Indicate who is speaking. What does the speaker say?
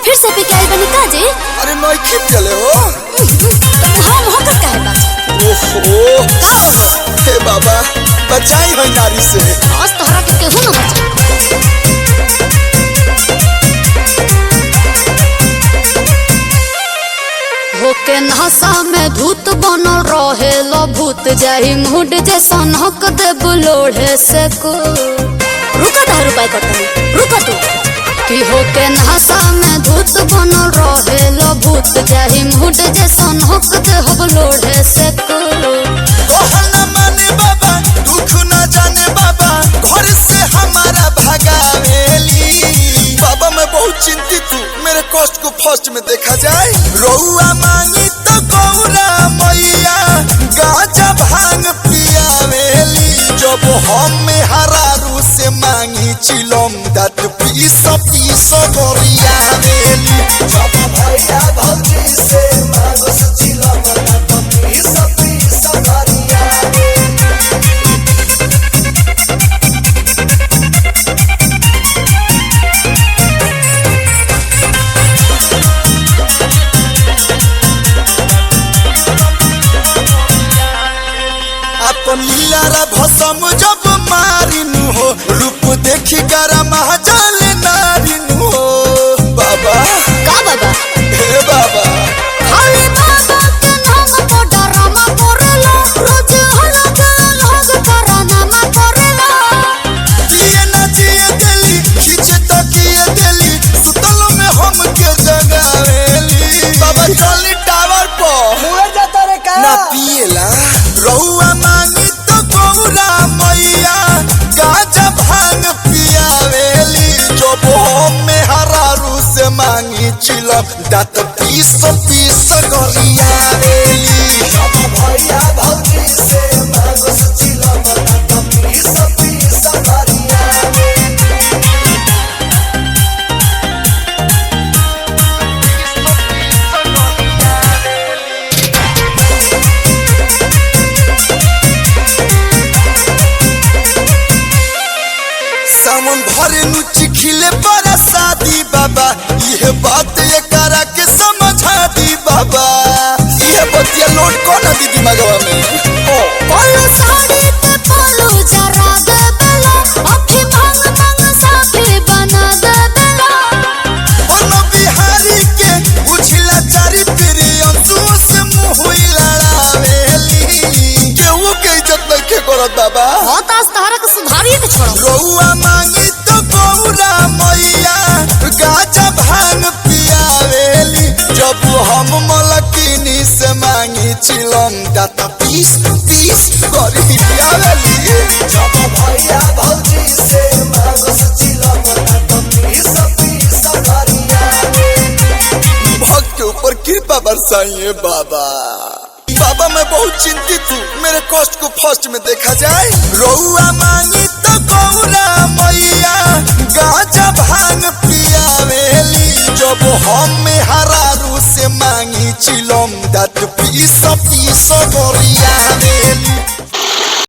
Speaker 1: फिर से पी के आई बनी काजी?
Speaker 2: अरे नहीं खिप चले हो
Speaker 1: हम होकर काहे बा?
Speaker 2: ओहो हे बाबा बचाई है नारी से।
Speaker 1: आज तोहरा के केहू ना बचा। होके नहसा में धूत बनल रहे लो भूत जाई मूड जैसा नहक दे बुलोढ़े से को। रुका 10 रुपए करता रुका तू कि होके नहसा में धूत बनल रहे लो भूत जाई मूड जैसा नहक दे बुलोढ़े से को।
Speaker 2: कहना माने बाबा दुख न जाने बाबा घर से हमारा भगावेली। बाबा मैं बहुत चिंतित हूँ मेरे कष्ट को फर्स्ट में देखा जाए। रउआ मांगी तो गौरा मैया गाजा भांग पियावेली। जब हम हरारू से मांगी चिलम दात पीस पीस गरियावेली। जब भैया भौजी से मांगस चिलम दात पीस पीस गरियावेली। अपन लीलारा भसम जब मारिनु हो रूप देखी गरम जल नारिनु हो। बाबा
Speaker 1: का बाबा?
Speaker 2: हे बाबा
Speaker 1: अरे बाबा के नाम पर डरामा करेला रोज हलक लोग डरामा करेला।
Speaker 2: जिए ना जिए दिली खींचे तकिए दिली सुतल में हम के जगावेली। बाबा चली टावर पर
Speaker 3: मुए जाता रे का
Speaker 2: ना पिएला। रउआ मांगी तो गौरा मैया गाजा भांग पियावेली। जब हम हरारू से मांगी चिलम दात पीस पीस गरियावेली। जब भैया भौजी से मांगस चिलम दात पीस पीस गरियावेली। सावन भरे नुची खिले पर शादी बाबा यह बात ये करा के समझा दी बाबा। ये बतिया लोड कौन दी दिमागवा में।
Speaker 1: कोलो साड़ी पे पोलो जरा दे बेला अखी भांग भांग साफी बना दे बेला।
Speaker 2: बोलो बिहारी के उछला चारी फिरी अंसुओं से मुँह लड़ावेली। केहू के इज्जत नहीं के करत बाबा।
Speaker 1: बहुत आज तहरा के सुधारिए के छोड़ो।
Speaker 2: रउआ मांगी तो गौरा मैया गाजा भांग पियावेली। जब हम मलकिनी से मांगी चिलम दात पीस पीस गरियावेली। जब भैया भौजी से मांगस चिलम दात पीस पीस गरियावेली। भक्त के ऊपर कृपा बरसाइए बाबा। बाबा मैं बहुत चिंतित हूँ मेरे कष्ट को फर्स्ट में देखा जाए। रउआ मांगी तो गौरा मैया गाजा भांग पियावेली। जब हम हरारू से मांगी चिलम दात पीस पीस गरियावेली।